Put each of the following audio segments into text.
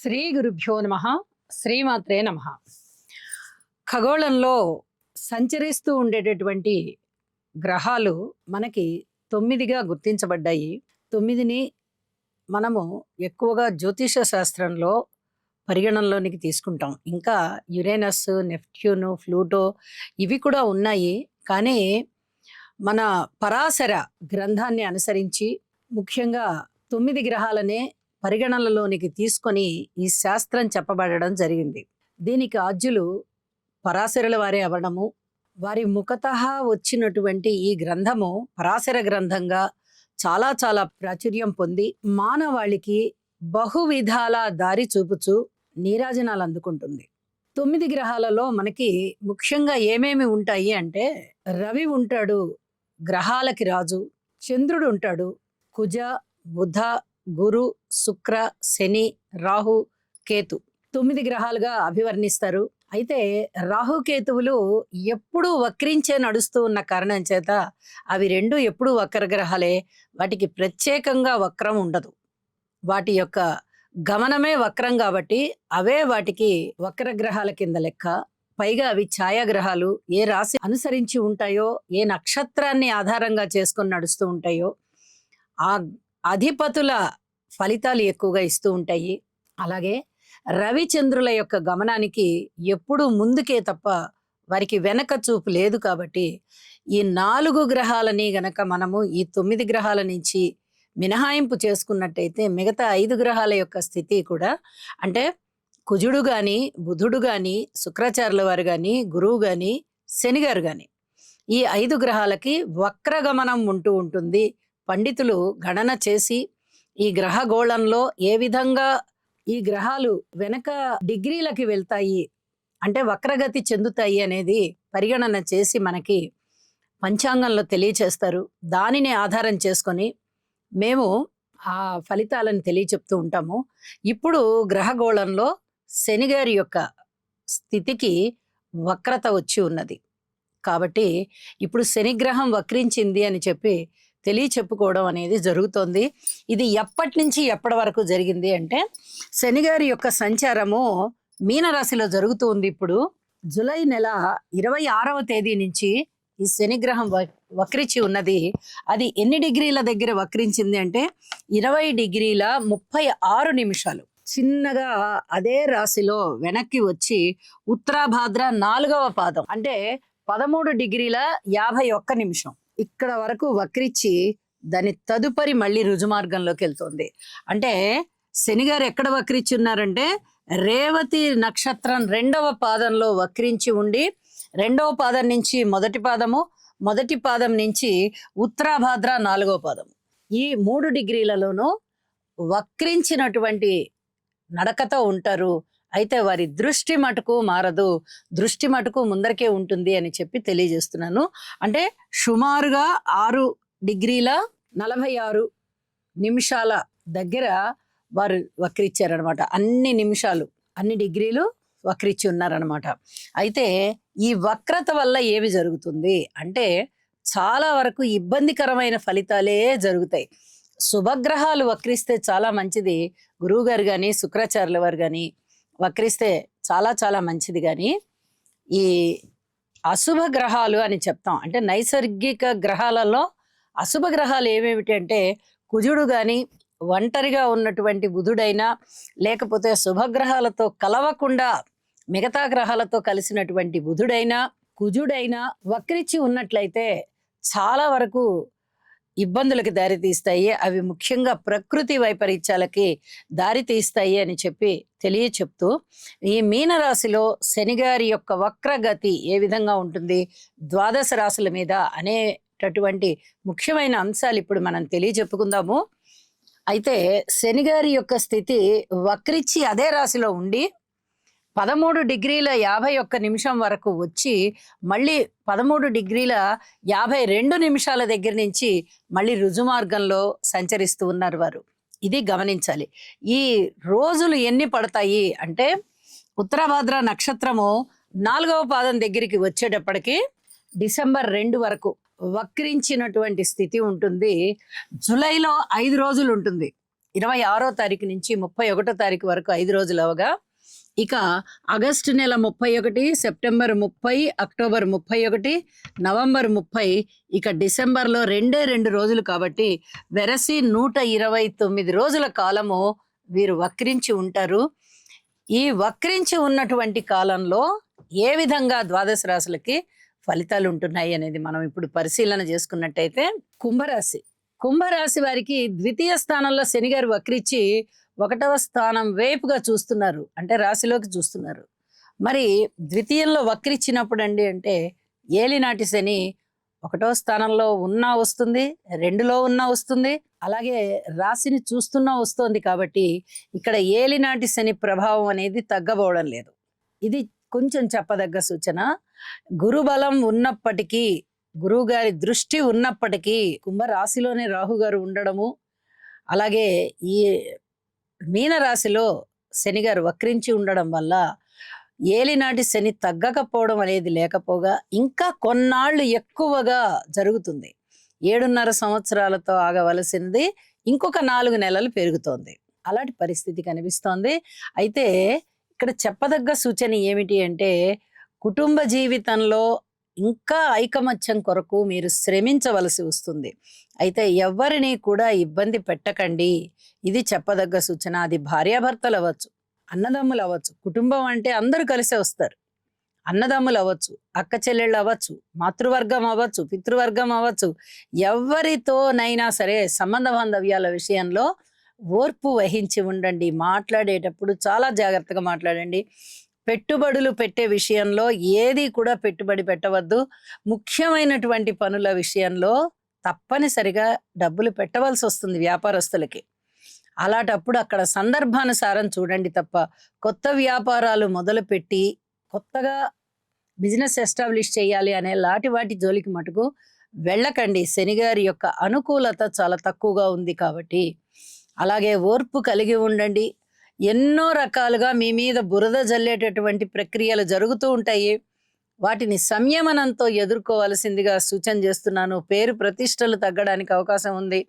శ్రీ గురుభ్యో నమః. శ్రీమాత్రే నమః. ఖగోళంలో సంచరిస్తూ ఉండేటటువంటి గ్రహాలు మనకి 9గా గుర్తించబడ్డాయి. 9ని మనము ఎక్కువగా జ్యోతిష శాస్త్రంలో పరిగణనలోనికి తీసుకుంటాం. ఇంకా యురేనస్, నెప్ట్యూను, ప్లూటో ఇవి కూడా ఉన్నాయి. కానీ మన పరాశర గ్రంథాన్ని అనుసరించి ముఖ్యంగా 9 గ్రహాలనే పరిగణనలోనికి తీసుకొని ఈ శాస్త్రం చెప్పబడడం జరిగింది. దీనికి ఆద్యులు పరాశరుల వారే అవ్వడము, వారి ముఖతః వచ్చినటువంటి ఈ గ్రంథము పరాశర గ్రంథంగా చాలా చాలా ప్రాచుర్యం పొంది మానవాళికి బహువిధాల దారి చూపుచు నీరాజనాలు అందుకుంటుంది. 9 గ్రహాలలో మనకి ముఖ్యంగా ఏమేమి ఉంటాయి అంటే, రవి ఉంటాడు, గ్రహాలకి రాజు. చంద్రుడు ఉంటాడు, కుజ, బుధ, గురు, శుక్ర, శని, రాహు, కేతు 9 గ్రహాలుగా అభివర్ణిస్తారు. అయితే రాహుకేతువులు ఎప్పుడూ వక్రించే నడుస్తూ ఉన్న కారణం చేత అవి రెండు ఎప్పుడూ వక్ర గ్రహాలే. వాటికి ప్రత్యేకంగా వక్రం ఉండదు. వాటి యొక్క గమనమే వక్రం కాబట్టి అవే వాటికి వక్ర గ్రహాల కింద లెక్క. పైగా అవి ఛాయాగ్రహాలు. ఏ రాశి అనుసరించి ఉంటాయో, ఏ నక్షత్రాన్ని ఆధారంగా చేసుకొని నడుస్తూ ఉంటాయో ఆ అధిపతుల ఫలితాలు ఎక్కువగా ఇస్తూ ఉంటాయి. అలాగే రవిచంద్రుల యొక్క గమనానికి ఎప్పుడూ ముందుకే తప్ప వారికి వెనక చూపు లేదు. కాబట్టి ఈ 4 గ్రహాలని గనక మనము ఈ 9 గ్రహాల నుంచి మినహాయింపు చేసుకున్నట్టయితే మిగతా 5 గ్రహాల యొక్క స్థితి కూడా, అంటే కుజుడు గాని, బుధుడు గాని, శుక్రాచార్యుల వారు గాని, గురువు గాని, శని గారు గాని, ఈ 5 గ్రహాలకి వక్రగమనం ఉంటూ ఉంటుంది. పండితులు గణన చేసి ఈ గ్రహగోళంలో ఏ విధంగా ఈ గ్రహాలు వెనక డిగ్రీలకి వెళ్తాయి, అంటే వక్రగతి చెందుతాయి అనేది పరిగణన చేసి మనకి పంచాంగంలో తెలియచేస్తారు. దానిని ఆధారం చేసుకొని మేము ఆ ఫలితాలను తెలియచెప్తూ ఉంటాము. ఇప్పుడు గ్రహగోళంలో శని గారి యొక్క స్థితికి వక్రత వచ్చి ఉన్నది. కాబట్టి ఇప్పుడు శనిగ్రహం వక్రించింది అని చెప్పి తెలియచెప్పుకోవడం అనేది జరుగుతోంది. ఇది ఎప్పటి నుంచి ఎప్పటి వరకు జరిగింది అంటే, శని గారి యొక్క సంచారము మీనరాశిలో జరుగుతూ ఉంది. ఇప్పుడు జూలై నెల 26వ తేదీ నుంచి ఈ శనిగ్రహం వక్రించి ఉన్నది. అది ఎన్ని డిగ్రీల దగ్గర వక్రించింది అంటే 20 డిగ్రీల 36 నిమిషాలు. చిన్నగా అదే రాశిలో వెనక్కి వచ్చి ఉత్తరాభాద్ర 4వ పాదం అంటే 13 డిగ్రీల 51 నిమిషం ఇక్కడ వరకు వక్రించి దాని తదుపరి మళ్ళీ రుజుమార్గంలోకి వెళ్తుంది. అంటే శనిగారు ఎక్కడ వక్రించి ఉన్నారంటే, రేవతి నక్షత్రం 2వ పాదంలో వక్రించి ఉండి 2వ పాదం నుంచి మొదటి పాదము, మొదటి పాదం నుంచి ఉత్తరాభాద్ర 4వ పాదం, ఈ 3 డిగ్రీలలోనూ వక్రించినటువంటి నడకతో ఉంటారు. అయితే వారి దృష్టి మటుకు మారదు, దృష్టి మటుకు ముందరికే ఉంటుంది అని చెప్పి తెలియజేస్తున్నాను. అంటే సుమారుగా 6 డిగ్రీల 46 నిమిషాల దగ్గర వారు వక్రించారనమాట. అన్ని నిమిషాలు, అన్ని డిగ్రీలు వక్రించి ఉన్నారనమాట. అయితే ఈ వక్రత వల్ల ఏమి జరుగుతుంది అంటే, చాలా వరకు ఇబ్బందికరమైన ఫలితాలే జరుగుతాయి. శుభగ్రహాలు వక్రిస్తే చాలా మంచిది. గురువు గారు కానీ, శుక్రాచార్యుల వారు కానీ వక్రిస్తే చాలా చాలా మంచిది. కానీ ఈ అశుభ గ్రహాలు అని చెప్తాం. అంటే నైసర్గిక గ్రహాలలో అశుభ గ్రహాలు ఏమేమిటి అంటే, కుజుడు కానీ, ఒంటరిగా ఉన్నటువంటి బుధుడైనా, లేకపోతే శుభగ్రహాలతో కలవకుండా మిగతా గ్రహాలతో కలిసినటువంటి బుధుడైనా, కుజుడైనా వక్రించి ఉన్నట్లయితే చాలా వరకు ఇబ్బందులకు దారితీస్తాయి. అవి ముఖ్యంగా ప్రకృతి వైపరీత్యాలకి దారితీస్తాయి అని చెప్పి తెలియచెప్తూ, ఈ మీనరాశిలో శనిగారి యొక్క వక్రగతి ఏ విధంగా ఉంటుంది, ద్వాదశ రాశుల మీద అనేటటువంటి ముఖ్యమైన అంశాలు ఇప్పుడు మనం తెలియచెప్పుకుందాము. అయితే శనిగారి యొక్క స్థితి వక్రించి అదే రాశిలో ఉండి 13 డిగ్రీల 51 నిమిషం వరకు వచ్చి మళ్ళీ 13 డిగ్రీల 52 నిమిషాల దగ్గర నుంచి మళ్ళీ రుజుమార్గంలో సంచరిస్తూ ఉన్నారు వారు. ఇది గమనించాలి. ఈ రోజులు ఎన్ని పడతాయి అంటే, ఉత్తరాభాద్ర నక్షత్రము 4వ పాదం దగ్గరికి వచ్చేటప్పటికి డిసెంబర్ 2 వరకు వక్రించినటువంటి స్థితి ఉంటుంది. జూలైలో 5 రోజులు ఉంటుంది. 26వ తారీఖు నుంచి 31వ తారీఖు వరకు 5 రోజులు అవగా, ఇక ఆగస్టు నెల 31, సెప్టెంబర్ 30, అక్టోబర్ 31, నవంబర్ 30, ఇక డిసెంబర్లో 2 రోజులు కాబట్టి వెరసి 129 రోజుల కాలము వీరు వక్రించి ఉంటారు. ఈ వక్రించి ఉన్నటువంటి కాలంలో ఏ విధంగా ద్వాదశ రాశులకి ఫలితాలు ఉంటున్నాయి అనేది మనం ఇప్పుడు పరిశీలన చేసుకున్నట్టయితే, కుంభరాశి వారికి ద్వితీయ స్థానంలో శని గారు వక్రించి 1వ స్థానం వైపుగా చూస్తున్నారు, అంటే రాశిలోకి చూస్తున్నారు. మరి ద్వితీయంలో వక్రించినప్పుడు అంటే ఏలినాటి శని 1వ స్థానంలో ఉన్నా వస్తుంది, 2లో ఉన్నా వస్తుంది, అలాగే రాశిని చూస్తున్నా వస్తుంది. కాబట్టి ఇక్కడ ఏలినాటి శని ప్రభావం అనేది తగ్గబోవడం లేదు. ఇది కొంచెం చెప్పదగ్గ సూచన. గురుబలం ఉన్నప్పటికీ, గురువు గారి దృష్టి ఉన్నప్పటికీ, కుంభరాశిలోనే రాహు గారు ఉండడము, అలాగే ఈ మీనరాశిలో శని గారు వక్రించి ఉండడం వల్ల ఏలినాటి శని తగ్గకపోవడం అనేది లేకపోగా ఇంకా కొన్నాళ్ళు ఎక్కువగా జరుగుతుంది. 7.5 సంవత్సరాలతో ఆగవలసింది ఇంకొక 4 నెలలు పెరుగుతోంది. అలాంటి పరిస్థితి కనిపిస్తోంది. అయితే ఇక్కడ చెప్పదగ్గ సూచన ఏమిటి అంటే, కుటుంబ జీవితంలో ఇంకా ఐకమత్యం కొరకు మీరు శ్రమించవలసి వస్తుంది. అయితే ఎవరిని కూడా ఇబ్బంది పెట్టకండి, ఇది చెప్పదగ్గ సూచన. అది భార్యాభర్తలు అవ్వచ్చు, అన్నదమ్ములు అవ్వచ్చు, కుటుంబం అంటే అందరూ కలిసే వస్తారు. అన్నదమ్ములు అవ్వచ్చు, అక్క చెల్లెళ్ళు అవ్వచ్చు, మాతృవర్గం అవ్వచ్చు, పితృవర్గం అవ్వచ్చు, ఎవరితోనైనా సరే సంబంధ బాంధవ్యాల విషయంలో ఓర్పు వహించి ఉండండి. మాట్లాడేటప్పుడు చాలా జాగ్రత్తగా మాట్లాడండి. పెట్టుబడులు పెట్టే విషయంలో ఏది కూడా పెట్టుబడి పెట్టవద్దు. ముఖ్యమైనటువంటి పనుల విషయంలో తప్పనిసరిగా డబ్బులు పెట్టవలసి వస్తుంది వ్యాపారస్తులకి. అలాంటప్పుడు అక్కడ సందర్భానుసారం చూడండి తప్ప, కొత్త వ్యాపారాలు మొదలుపెట్టి కొత్తగా బిజినెస్ ఎస్టాబ్లిష్ చేయాలి అనే వాటి జోలికి మటుకు వెళ్ళకండి. శనిగారి యొక్క అనుకూలత చాలా తక్కువగా ఉంది కాబట్టి. అలాగే ఓర్పు కలిగి ఉండండి. ఎన్నో రకాలుగా మీ మీద బురద జల్లేటటువంటి ప్రక్రియలు జరుగుతూ ఉంటాయి. వాటిని సంయమనంతో ఎదుర్కోవాల్సిందిగా సూచన చేస్తున్నాను. పేరు ప్రతిష్టలు తగ్గడానికి అవకాశం ఉంది,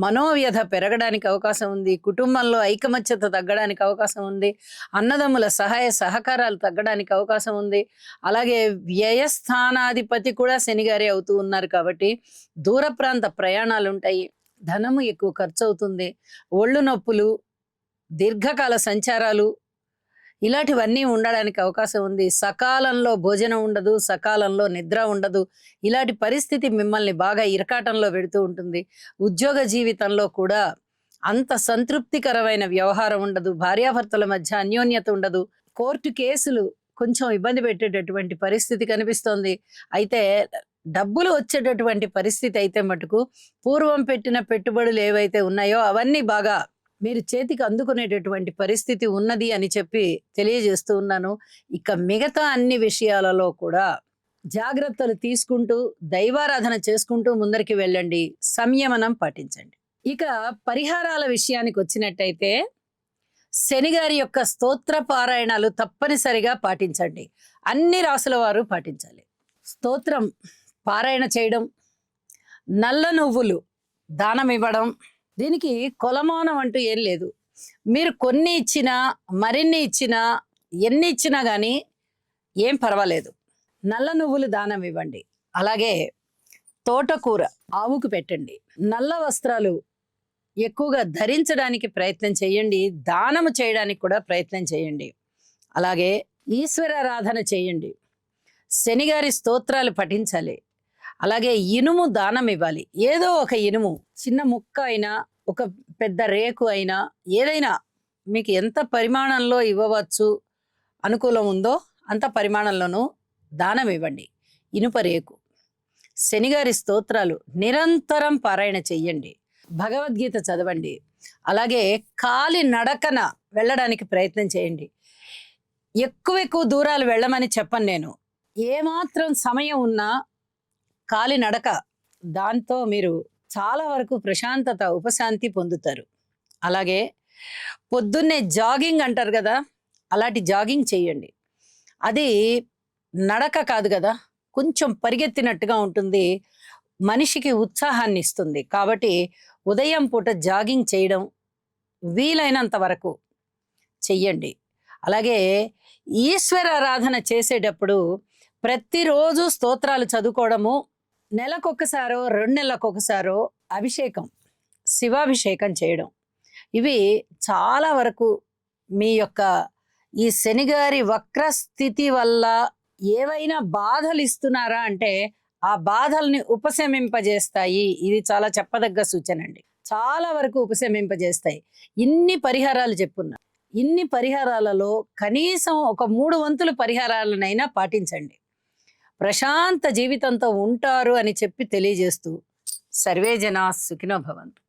మనోవ్యధ పెరగడానికి అవకాశం ఉంది, కుటుంబంలో ఐకమత్యత తగ్గడానికి అవకాశం ఉంది, అన్నదమ్ముల సహాయ సహకారాలు తగ్గడానికి అవకాశం ఉంది. అలాగే వ్యయస్థానాధిపతి కూడా శనిగారే అవుతూ ఉన్నారు కాబట్టి దూర ప్రాంత ప్రయాణాలు ఉంటాయి, ధనము ఎక్కువ ఖర్చు అవుతుంది, ఒళ్ళు నొప్పులు, దీర్ఘకాల సంచారాలు, ఇలాంటివన్నీ ఉండడానికి అవకాశం ఉంది. సకాలంలో భోజనం ఉండదు, సకాలంలో నిద్ర ఉండదు. ఇలాంటి పరిస్థితి మిమ్మల్ని బాగా ఇరకాటంలో పెడుతూ ఉంటుంది. ఉద్యోగ జీవితంలో కూడా అంత సంతృప్తికరమైన వ్యవహారం ఉండదు. భార్యాభర్తల మధ్య అన్యోన్యత ఉండదు. కోర్టు కేసులు కొంచెం ఇబ్బంది పెట్టేటటువంటి పరిస్థితి కనిపిస్తోంది. అయితే డబ్బులు వచ్చేటటువంటి పరిస్థితి అయితే మటుకు పూర్వం పెట్టిన పెట్టుబడులు ఏవైతే ఉన్నాయో అవన్నీ బాగా మీరు చేతికి అందుకునేటటువంటి పరిస్థితి ఉన్నది అని చెప్పి తెలియజేస్తూ ఉన్నాను. ఇక మిగతా అన్ని విషయాలలో కూడా జాగ్రత్తలు తీసుకుంటూ దైవారాధన చేసుకుంటూ ముందరికి వెళ్ళండి, సంయమనం పాటించండి. ఇక పరిహారాల విషయానికి వచ్చినట్టయితే, శనిగారి యొక్క స్తోత్ర పారాయణాలు తప్పనిసరిగా పాటించండి. అన్ని రాసుల వారు పాటించాలి. స్తోత్రం పారాయణ చేయడం, నల్ల నువ్వులు దానం ఇవ్వడం, దీనికి కొలమానం అంటూ ఏం లేదు. మీరు కొన్ని ఇచ్చినా, మరిన్ని ఇచ్చినా, ఎన్ని ఇచ్చినా కానీ ఏం పర్వాలేదు. నల్ల నువ్వులు దానం ఇవ్వండి. అలాగే తోటకూర ఆవుకు పెట్టండి. నల్ల వస్త్రాలు ఎక్కువగా ధరించడానికి ప్రయత్నం చేయండి. దానము చేయడానికి కూడా ప్రయత్నం చేయండి. అలాగే ఈశ్వరారాధన చేయండి. శనిగారి స్తోత్రాలు పఠించాలి. అలాగే ఇనుము దానం ఇవ్వాలి. ఏదో ఒక ఇనుము, చిన్న ముక్క అయినా, ఒక పెద్ద రేకు అయినా, ఏదైనా మీకు ఎంత పరిమాణంలో ఇవ్వవచ్చు అనుకూలం ఉందో అంత పరిమాణంలోనూ దానం ఇవ్వండి. ఇనుప రేకు. శనిగారి స్తోత్రాలు నిరంతరం పారాయణ చెయ్యండి. భగవద్గీత చదవండి. అలాగే కాలి నడకన వెళ్ళడానికి ప్రయత్నం చేయండి. ఎక్కువ దూరాలు వెళ్ళమని చెప్పను నేను. ఏమాత్రం సమయం ఉన్నా కాలి నడక, దాంతో మీరు చాలా వరకు ప్రశాంతత, ఉపశాంతి పొందుతారు. అలాగే పొద్దున్నే జాగింగ్ అంటారు కదా, అలాంటి జాగింగ్ చేయండి. అది నడక కాదు కదా, కొంచెం పరిగెత్తినట్టుగా ఉంటుంది, మనిషికి ఉత్సాహాన్ని ఇస్తుంది. కాబట్టి ఉదయం పూట జాగింగ్ చేయడం వీలైనంత వరకు చెయ్యండి. అలాగే ఈశ్వరారాధన చేసేటప్పుడు ప్రతిరోజు స్తోత్రాలు చదువుకోవడము, నెలకొకసారో 2 నెలలకొకసారో అభిషేకం, శివాభిషేకం చేయడం. ఇవి చాలా వరకు మీ యొక్క ఈ శనిగారి వక్ర స్థితి వల్ల ఏవైనా బాధలు ఇస్తున్నారా అంటే ఆ బాధల్ని ఉపశమింపజేస్తాయి. ఇది చాలా చెప్పదగ్గ సూచన అండి. చాలా వరకు ఉపశమింపజేస్తాయి. ఇన్ని పరిహారాలు చెప్పున్నా, ఇన్ని పరిహారాలలో కనీసం ఒక 3 వంతుల పరిహారాలనైనా పాటించండి. ప్రశాంత జీవితంతో ఉంటారు అని చెప్పి తెలియజేస్తూ సర్వే జనా సుఖినో భవంతు.